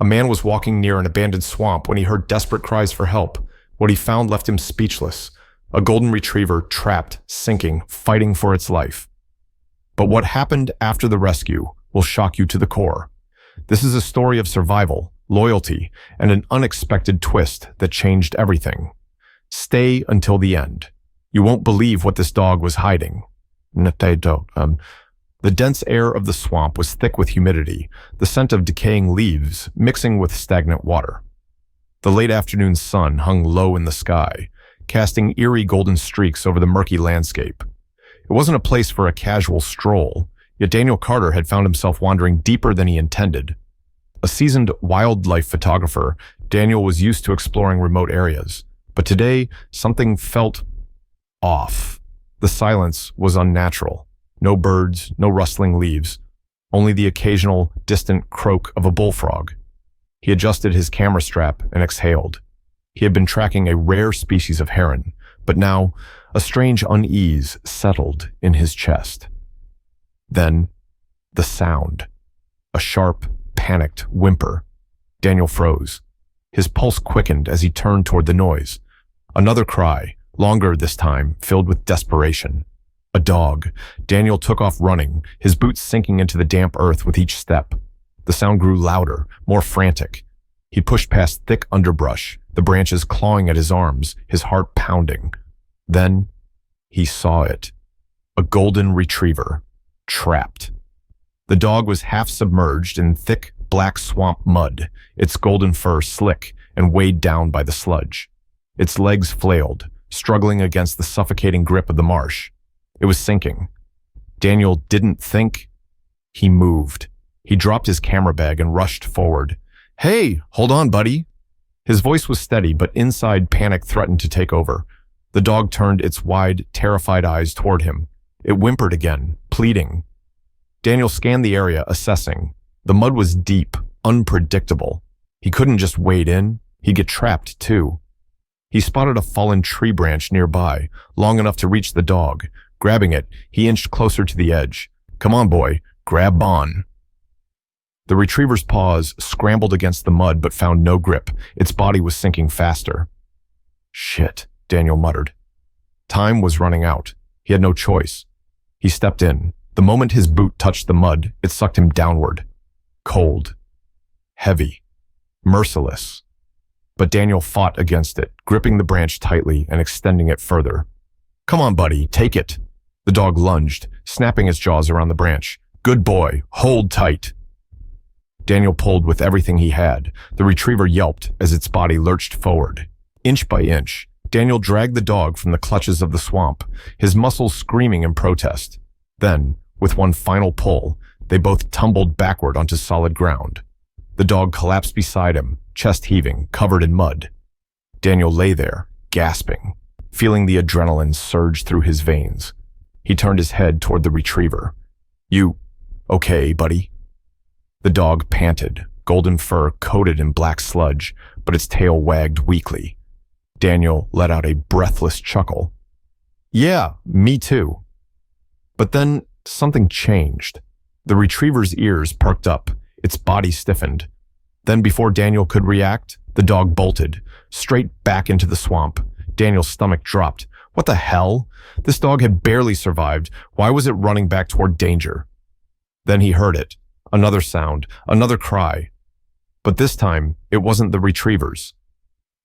A man was walking near an abandoned swamp when he heard desperate cries for help. What he found left him speechless. A golden retriever trapped, sinking, fighting for its life. But what happened after the rescue will shock you to the core. This is a story of survival, loyalty, and an unexpected twist that changed everything. Stay until the end. You won't believe what this dog was hiding. The dense air of the swamp was thick with humidity, the scent of decaying leaves mixing with stagnant water. The late afternoon sun hung low in the sky, casting eerie golden streaks over the murky landscape. It wasn't a place for a casual stroll, yet Daniel Carter had found himself wandering deeper than he intended. A seasoned wildlife photographer, Daniel was used to exploring remote areas, but today something felt off. The silence was unnatural. No birds, no rustling leaves, only the occasional distant croak of a bullfrog. He adjusted his camera strap and exhaled. He had been tracking a rare species of heron, but now a strange unease settled in his chest. Then, the sound. A sharp, panicked whimper. Daniel froze. His pulse quickened as he turned toward the noise. Another cry, longer this time, filled with desperation. A dog. Daniel took off running, his boots sinking into the damp earth with each step. The sound grew louder, more frantic. He pushed past thick underbrush, the branches clawing at his arms, his heart pounding. Then, he saw it. A golden retriever, trapped. The dog was half submerged in thick, black swamp mud, its golden fur slick and weighed down by the sludge. Its legs flailed, struggling against the suffocating grip of the marsh. It was sinking. Daniel didn't think. He moved. He dropped his camera bag and rushed forward. "Hey, hold on, buddy." His voice was steady, but inside panic threatened to take over. The dog turned its wide, terrified eyes toward him. It whimpered again, pleading. Daniel scanned the area, assessing. The mud was deep, unpredictable. He couldn't just wade in. He'd get trapped, too. He spotted a fallen tree branch nearby, long enough to reach the dog. Grabbing it, he inched closer to the edge. "Come on, boy, grab on." The retriever's paws scrambled against the mud but found no grip. Its body was sinking faster. "Shit," Daniel muttered. Time was running out. He had no choice. He stepped in. The moment his boot touched the mud, it sucked him downward. Cold. Heavy. Merciless. But Daniel fought against it, gripping the branch tightly and extending it further. "Come on, buddy, take it." The dog lunged, snapping its jaws around the branch. "Good boy, hold tight." Daniel pulled with everything he had. The retriever yelped as its body lurched forward. Inch by inch, Daniel dragged the dog from the clutches of the swamp, his muscles screaming in protest. Then, with one final pull, they both tumbled backward onto solid ground. The dog collapsed beside him, chest heaving, covered in mud. Daniel lay there, gasping, feeling the adrenaline surge through his veins. He turned his head toward the retriever. "You okay, buddy?" The dog panted, golden fur coated in black sludge, but its tail wagged weakly. Daniel let out a breathless chuckle. "Yeah, me too." But then something changed. The retriever's ears perked up, its body stiffened. Then before Daniel could react, the dog bolted, straight back into the swamp. Daniel's stomach dropped. What the hell? This dog had barely survived. Why was it running back toward danger? Then he heard it. Another sound, another cry. But this time, it wasn't the retriever's.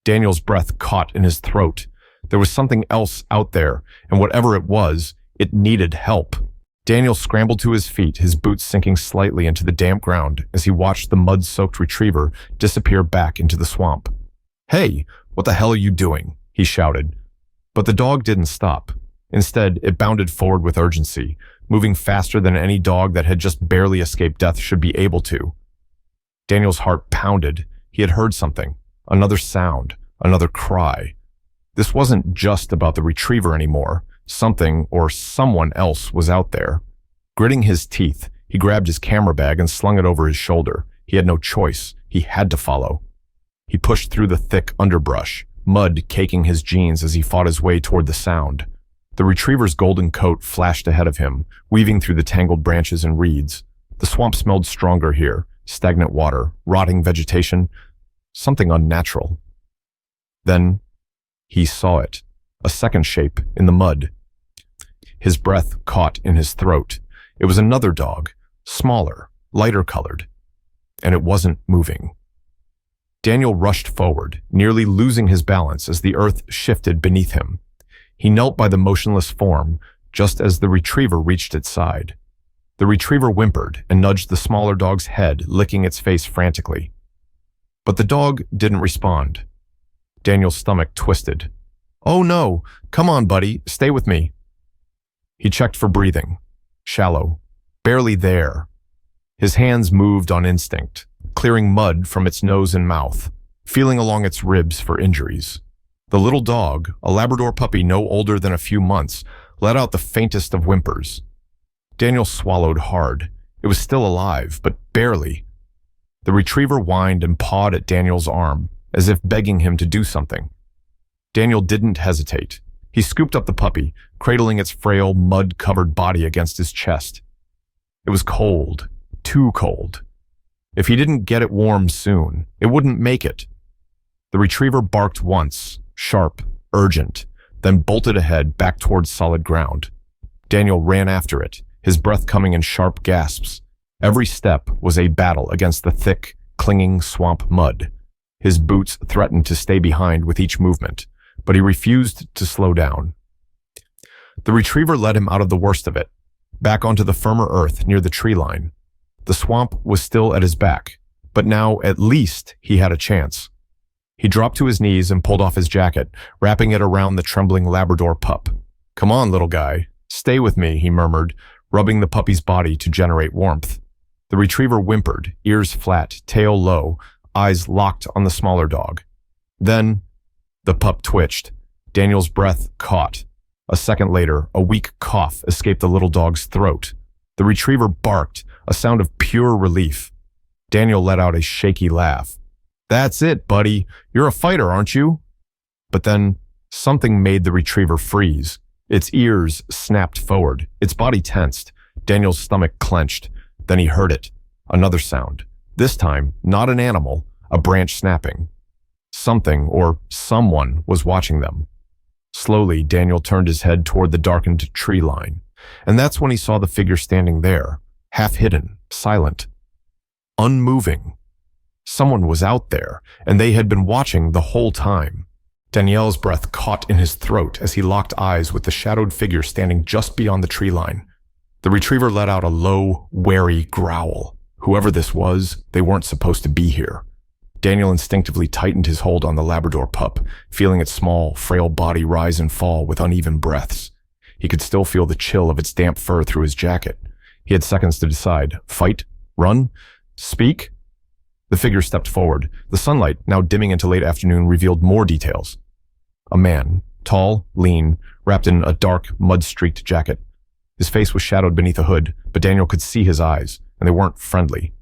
Daniel's breath caught in his throat. There was something else out there, and whatever it was, it needed help. Daniel scrambled to his feet, his boots sinking slightly into the damp ground as he watched the mud-soaked retriever disappear back into the swamp. "Hey, what the hell are you doing?" he shouted. But the dog didn't stop. Instead, it bounded forward with urgency, moving faster than any dog that had just barely escaped death should be able to. Daniel's heart pounded. He had heard something. Another sound. Another cry. This wasn't just about the retriever anymore. Something or someone else was out there. Gritting his teeth, he grabbed his camera bag and slung it over his shoulder. He had no choice. He had to follow. He pushed through the thick underbrush, mud caking his jeans as he fought his way toward the sound. The retriever's golden coat flashed ahead of him, weaving through the tangled branches and reeds. The swamp smelled stronger here, stagnant water, rotting vegetation, something unnatural. Then he saw it, a second shape in the mud. His breath caught in his throat. It was another dog, smaller, lighter colored, and it wasn't moving. Daniel rushed forward, nearly losing his balance as the earth shifted beneath him. He knelt by the motionless form just as the retriever reached its side. The retriever whimpered and nudged the smaller dog's head, licking its face frantically. But the dog didn't respond. Daniel's stomach twisted. "Oh no, come on, buddy, stay with me." He checked for breathing. Shallow, barely there. His hands moved on instinct, clearing mud from its nose and mouth, feeling along its ribs for injuries. The little dog, a Labrador puppy no older than a few months, let out the faintest of whimpers. Daniel swallowed hard. It was still alive, but barely. The retriever whined and pawed at Daniel's arm, as if begging him to do something. Daniel didn't hesitate. He scooped up the puppy, cradling its frail, mud-covered body against his chest. It was cold, too cold. If he didn't get it warm soon, it wouldn't make it. The retriever barked once, sharp, urgent, then bolted ahead back towards solid ground. Daniel ran after it, his breath coming in sharp gasps. Every step was a battle against the thick, clinging swamp mud. His boots threatened to stay behind with each movement, but he refused to slow down. The retriever led him out of the worst of it, back onto the firmer earth near the tree line. The swamp was still at his back, but now at least he had a chance. He dropped to his knees and pulled off his jacket, wrapping it around the trembling Labrador pup. "Come on, little guy. Stay with me," he murmured, rubbing the puppy's body to generate warmth. The retriever whimpered, ears flat, tail low, eyes locked on the smaller dog. Then, the pup twitched. Daniel's breath caught. A second later, a weak cough escaped the little dog's throat. The retriever barked, a sound of pure relief. Daniel let out a shaky laugh. "That's it, buddy. You're a fighter, aren't you?" But then, something made the retriever freeze. Its ears snapped forward, its body tensed. Daniel's stomach clenched. Then he heard it. Another sound. This time, not an animal, a branch snapping. Something, or someone, was watching them. Slowly, Daniel turned his head toward the darkened tree line. And that's when he saw the figure standing there, half hidden, silent, unmoving. Someone was out there, and they had been watching the whole time. Daniel's breath caught in his throat as he locked eyes with the shadowed figure standing just beyond the tree line. The retriever let out a low, wary growl. Whoever this was, they weren't supposed to be here. Daniel instinctively tightened his hold on the Labrador pup, feeling its small, frail body rise and fall with uneven breaths. He could still feel the chill of its damp fur through his jacket. He had seconds to decide. Fight? Run? Speak? The figure stepped forward. The sunlight, now dimming into late afternoon, revealed more details. A man, tall, lean, wrapped in a dark, mud-streaked jacket. His face was shadowed beneath a hood, but Daniel could see his eyes, and they weren't friendly.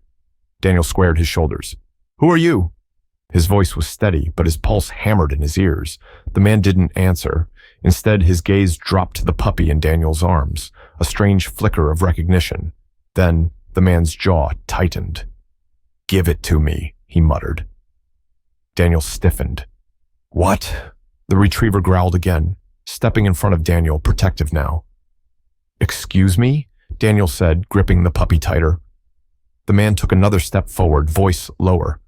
Daniel squared his shoulders. "Who are you?" His voice was steady, but his pulse hammered in his ears. The man didn't answer. Instead, his gaze dropped to the puppy in Daniel's arms, a strange flicker of recognition. Then, the man's jaw tightened. "Give it to me," he muttered. Daniel stiffened. "What?" The retriever growled again, stepping in front of Daniel, protective now. "Excuse me?" Daniel said, gripping the puppy tighter. The man took another step forward, voice lower.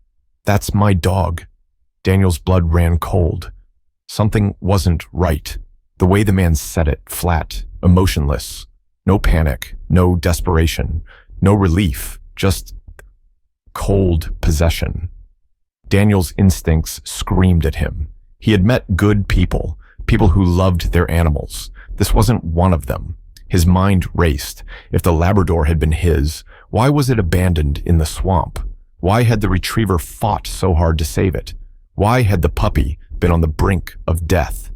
"That's my dog." Daniel's blood ran cold. Something wasn't right. The way the man said it, flat, emotionless. No panic, no desperation, no relief, just cold possession. Daniel's instincts screamed at him. He had met good people, people who loved their animals. This wasn't one of them. His mind raced. If the Labrador had been his, why was it abandoned in the swamp? Why had the retriever fought so hard to save it? Why had the puppy been on the brink of death?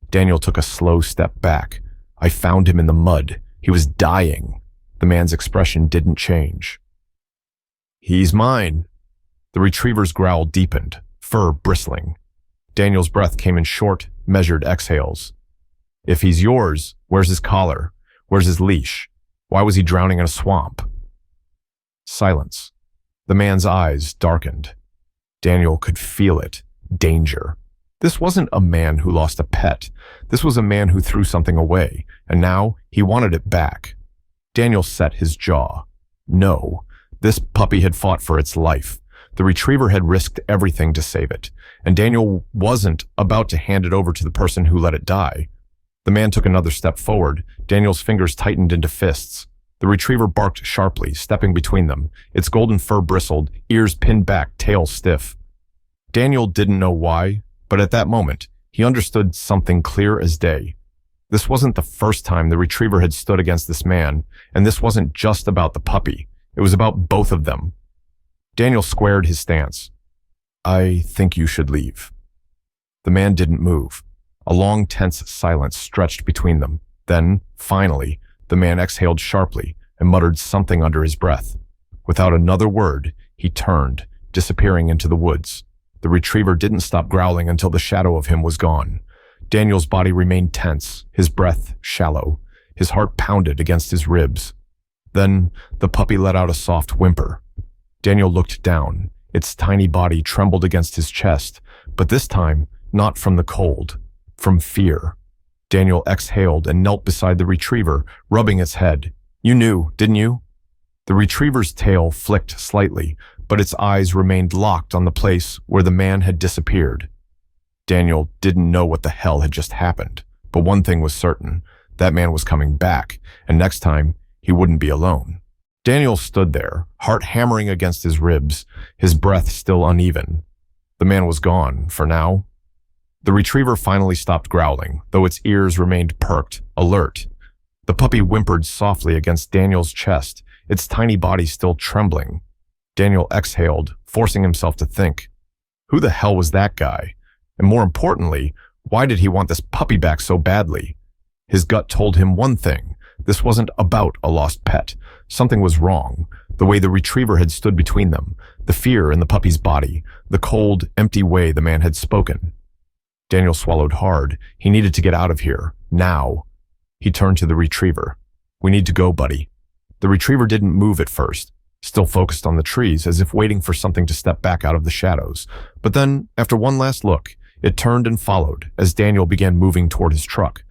Daniel took a slow step back. I found him in the mud. He was dying. The man's expression didn't change. "He's mine." The retriever's growl deepened, fur bristling. Daniel's breath came in short, measured exhales. "If he's yours, where's his collar? Where's his leash? Why was he drowning in a swamp?" Silence. The man's eyes darkened. Daniel could feel it. Danger. This wasn't a man who lost a pet. This was a man who threw something away, and now he wanted it back. Daniel set his jaw. No, this puppy had fought for its life. The retriever had risked everything to save it, and Daniel wasn't about to hand it over to the person who let it die. The man took another step forward. Daniel's fingers tightened into fists. The retriever barked sharply, stepping between them. Its golden fur bristled, ears pinned back, tail stiff. Daniel didn't know why, but at that moment, he understood something clear as day. This wasn't the first time the retriever had stood against this man, and this wasn't just about the puppy. It was about both of them. Daniel squared his stance. "I think you should leave." The man didn't move. A long, tense silence stretched between them. Then, finally, the man exhaled sharply and muttered something under his breath. Without another word, he turned, disappearing into the woods. The retriever didn't stop growling until the shadow of him was gone. Daniel's body remained tense, his breath shallow. His heart pounded against his ribs. Then, the puppy let out a soft whimper. Daniel looked down. Its tiny body trembled against his chest, but this time, not from the cold, from fear. Daniel exhaled and knelt beside the retriever, rubbing its head. "You knew, didn't you?" The retriever's tail flicked slightly, but its eyes remained locked on the place where the man had disappeared. Daniel didn't know what the hell had just happened, but one thing was certain. That man was coming back, and next time, he wouldn't be alone. Daniel stood there, heart hammering against his ribs, his breath still uneven. The man was gone, for now. The retriever finally stopped growling, though its ears remained perked, alert. The puppy whimpered softly against Daniel's chest, its tiny body still trembling. Daniel exhaled, forcing himself to think. Who the hell was that guy? And more importantly, why did he want this puppy back so badly? His gut told him one thing. This wasn't about a lost pet. Something was wrong. The way the retriever had stood between them, the fear in the puppy's body, the cold, empty way the man had spoken. Daniel swallowed hard. He needed to get out of here, now. He turned to the retriever. "We need to go, buddy." The retriever didn't move at first, still focused on the trees, as if waiting for something to step back out of the shadows. But then, after one last look, it turned and followed as Daniel began moving toward his truck.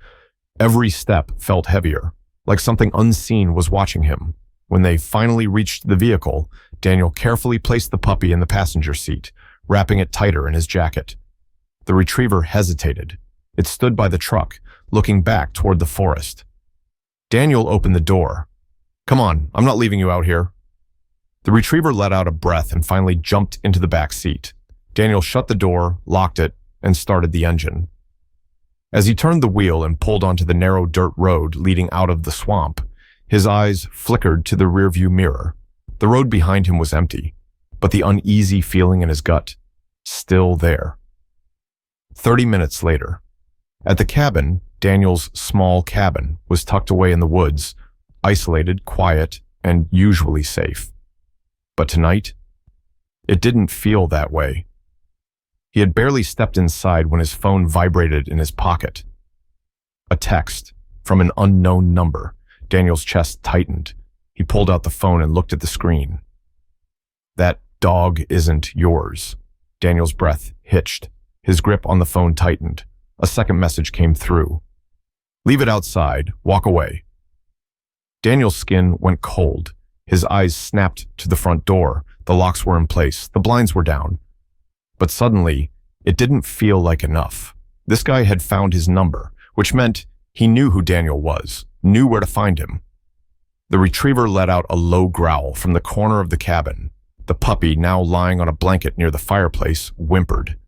Every step felt heavier, like something unseen was watching him. When they finally reached the vehicle, Daniel carefully placed the puppy in the passenger seat, wrapping it tighter in his jacket. The retriever hesitated. It stood by the truck, looking back toward the forest. Daniel opened the door. "Come on, I'm not leaving you out here." The retriever let out a breath and finally jumped into the back seat. Daniel shut the door, locked it, and started the engine. As he turned the wheel and pulled onto the narrow dirt road leading out of the swamp, his eyes flickered to the rearview mirror. The road behind him was empty, but the uneasy feeling in his gut, still there. 30 minutes later, at the cabin, Daniel's small cabin was tucked away in the woods, isolated, quiet, and usually safe. But tonight, it didn't feel that way. He had barely stepped inside when his phone vibrated in his pocket. A text from an unknown number. Daniel's chest tightened. He pulled out the phone and looked at the screen. "That dog isn't yours." Daniel's breath hitched. His grip on the phone tightened. A second message came through. "Leave it outside. Walk away." Daniel's skin went cold. His eyes snapped to the front door. The locks were in place. The blinds were down. But suddenly, it didn't feel like enough. This guy had found his number, which meant he knew who Daniel was, knew where to find him. The retriever let out a low growl from the corner of the cabin. The puppy, now lying on a blanket near the fireplace, whimpered.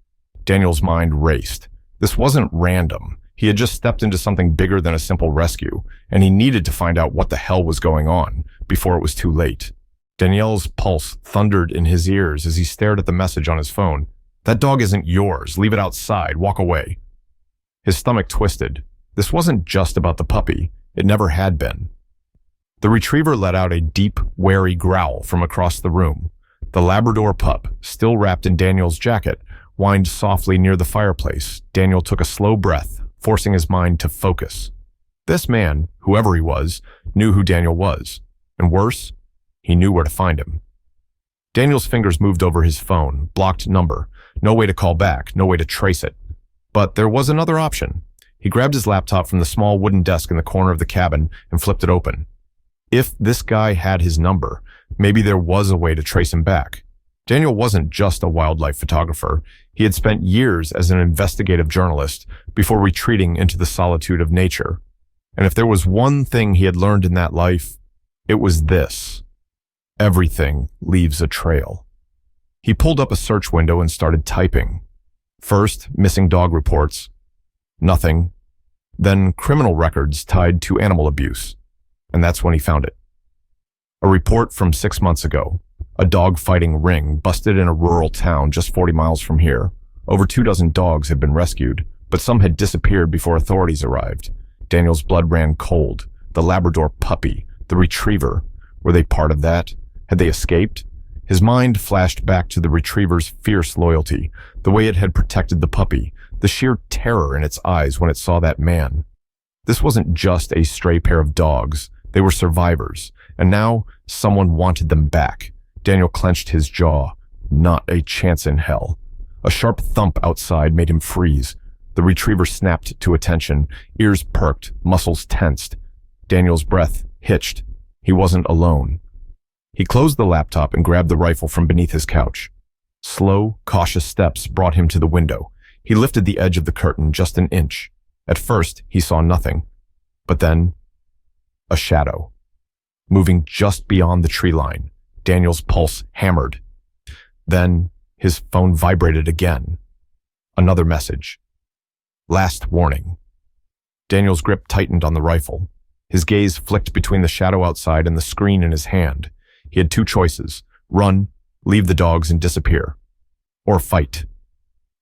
Daniel's mind raced. This wasn't random. He had just stepped into something bigger than a simple rescue, and he needed to find out what the hell was going on before it was too late. Daniel's pulse thundered in his ears as he stared at the message on his phone. "That dog isn't yours. Leave it outside. Walk away." His stomach twisted. This wasn't just about the puppy. It never had been. The retriever let out a deep, wary growl from across the room. The Labrador pup, still wrapped in Daniel's jacket, whined softly near the fireplace. Daniel took a slow breath, forcing his mind to focus. This man, whoever he was, knew who Daniel was. And worse, he knew where to find him. Daniel's fingers moved over his phone, blocked number. No way to call back, no way to trace it. But there was another option. He grabbed his laptop from the small wooden desk in the corner of the cabin and flipped it open. If this guy had his number, maybe there was a way to trace him back. Daniel wasn't just a wildlife photographer. He had spent years as an investigative journalist before retreating into the solitude of nature. And if there was one thing he had learned in that life, it was this: everything leaves a trail. He pulled up a search window and started typing. First, missing dog reports. Nothing. Then criminal records tied to animal abuse. And that's when he found it. A report from 6 months ago. A dog-fighting ring busted in a rural town just 40 miles from here. Over 24 dogs had been rescued, but some had disappeared before authorities arrived. Daniel's blood ran cold. The Labrador puppy, the retriever. Were they part of that? Had they escaped? His mind flashed back to the retriever's fierce loyalty, the way it had protected the puppy, the sheer terror in its eyes when it saw that man. This wasn't just a stray pair of dogs. They were survivors, and now someone wanted them back. Daniel clenched his jaw. Not a chance in hell. A sharp thump outside made him freeze. The retriever snapped to attention, ears perked, muscles tensed. Daniel's breath hitched. He wasn't alone. He closed the laptop and grabbed the rifle from beneath his couch. Slow, cautious steps brought him to the window. He lifted the edge of the curtain just an inch. At first, he saw nothing. But then, a shadow. Moving just beyond the tree line, Daniel's pulse hammered. Then, his phone vibrated again. Another message. Last warning. Daniel's grip tightened on the rifle. His gaze flicked between the shadow outside and the screen in his hand. He had two choices: run, leave the dogs and disappear, or fight.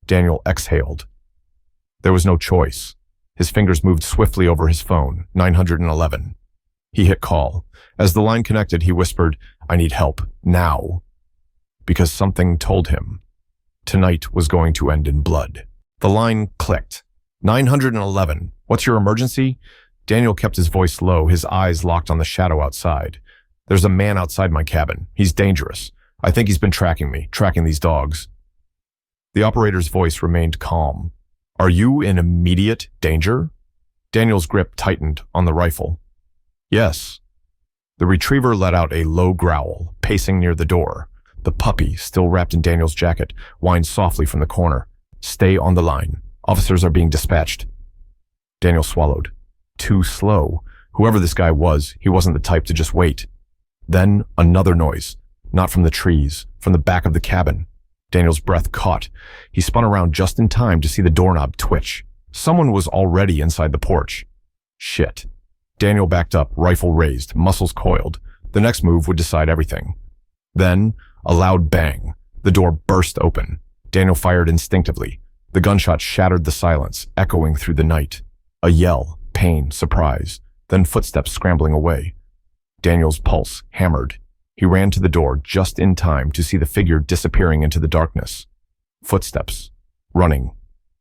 Daniel exhaled. There was no choice. His fingers moved swiftly over his phone, 911. He hit call. As the line connected, he whispered, "I need help, now." Because something told him tonight was going to end in blood. The line clicked. 911, what's your emergency? Daniel kept his voice low, his eyes locked on the shadow outside. There's a man outside my cabin. He's dangerous. I think he's been tracking me, tracking these dogs. The operator's voice remained calm. Are you in immediate danger? Daniel's grip tightened on the rifle. Yes. The retriever let out a low growl, pacing near the door. The puppy, still wrapped in Daniel's jacket, whined softly from the corner. Stay on the line. Officers are being dispatched. Daniel swallowed. Too slow. Whoever this guy was, he wasn't the type to just wait. Then another noise, not from the trees, from the back of the cabin. Daniel's breath caught. He spun around just in time to see the doorknob twitch. Someone was already inside the porch. Shit. Daniel backed up, rifle raised, muscles coiled. The next move would decide everything. Then, a loud bang. The door burst open. Daniel fired instinctively. The gunshot shattered the silence, echoing through the night. A yell, pain, surprise, then footsteps scrambling away. Daniel's pulse hammered. He ran to the door just in time to see the figure disappearing into the darkness. Footsteps, running,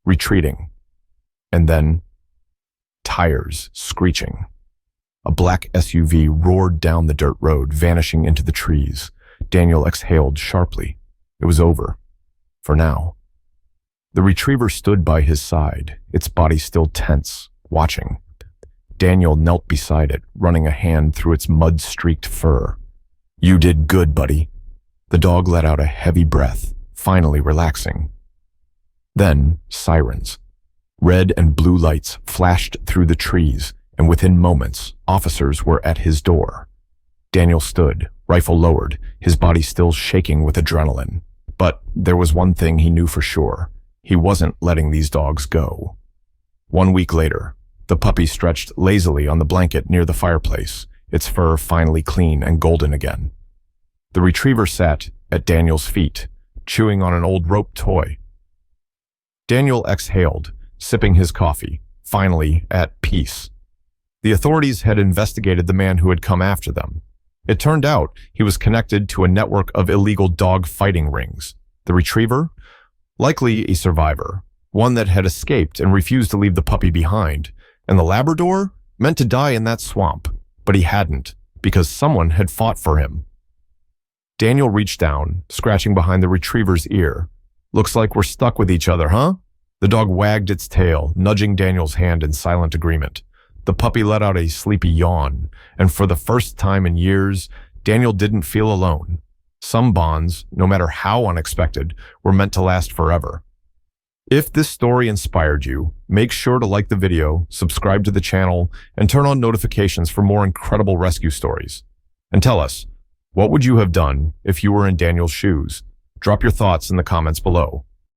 retreating, and then tires screeching. A black SUV roared down the dirt road, vanishing into the trees. Daniel exhaled sharply. It was over. For now. The retriever stood by his side, its body still tense, watching. Daniel knelt beside it, running a hand through its mud-streaked fur. You did good, buddy. The dog let out a heavy breath, finally relaxing. Then, sirens. Red and blue lights flashed through the trees, and within moments, officers were at his door. Daniel stood, rifle lowered, his body still shaking with adrenaline. But there was one thing he knew for sure. He wasn't letting these dogs go. 1 week later, the puppy stretched lazily on the blanket near the fireplace, its fur finally clean and golden again. The retriever sat at Daniel's feet, chewing on an old rope toy. Daniel exhaled, sipping his coffee, finally at peace. The authorities had investigated the man who had come after them. It turned out he was connected to a network of illegal dog fighting rings. The retriever? Likely a survivor, one that had escaped and refused to leave the puppy behind. And the Labrador? Meant to die in that swamp. But he hadn't, because someone had fought for him. Daniel reached down, scratching behind the retriever's ear. "Looks like we're stuck with each other, huh?" The dog wagged its tail, nudging Daniel's hand in silent agreement. The puppy let out a sleepy yawn, and for the first time in years, Daniel didn't feel alone. Some bonds, no matter how unexpected, were meant to last forever. If this story inspired you, make sure to like the video, subscribe to the channel, and turn on notifications for more incredible rescue stories. And tell us, what would you have done if you were in Daniel's shoes? Drop your thoughts in the comments below.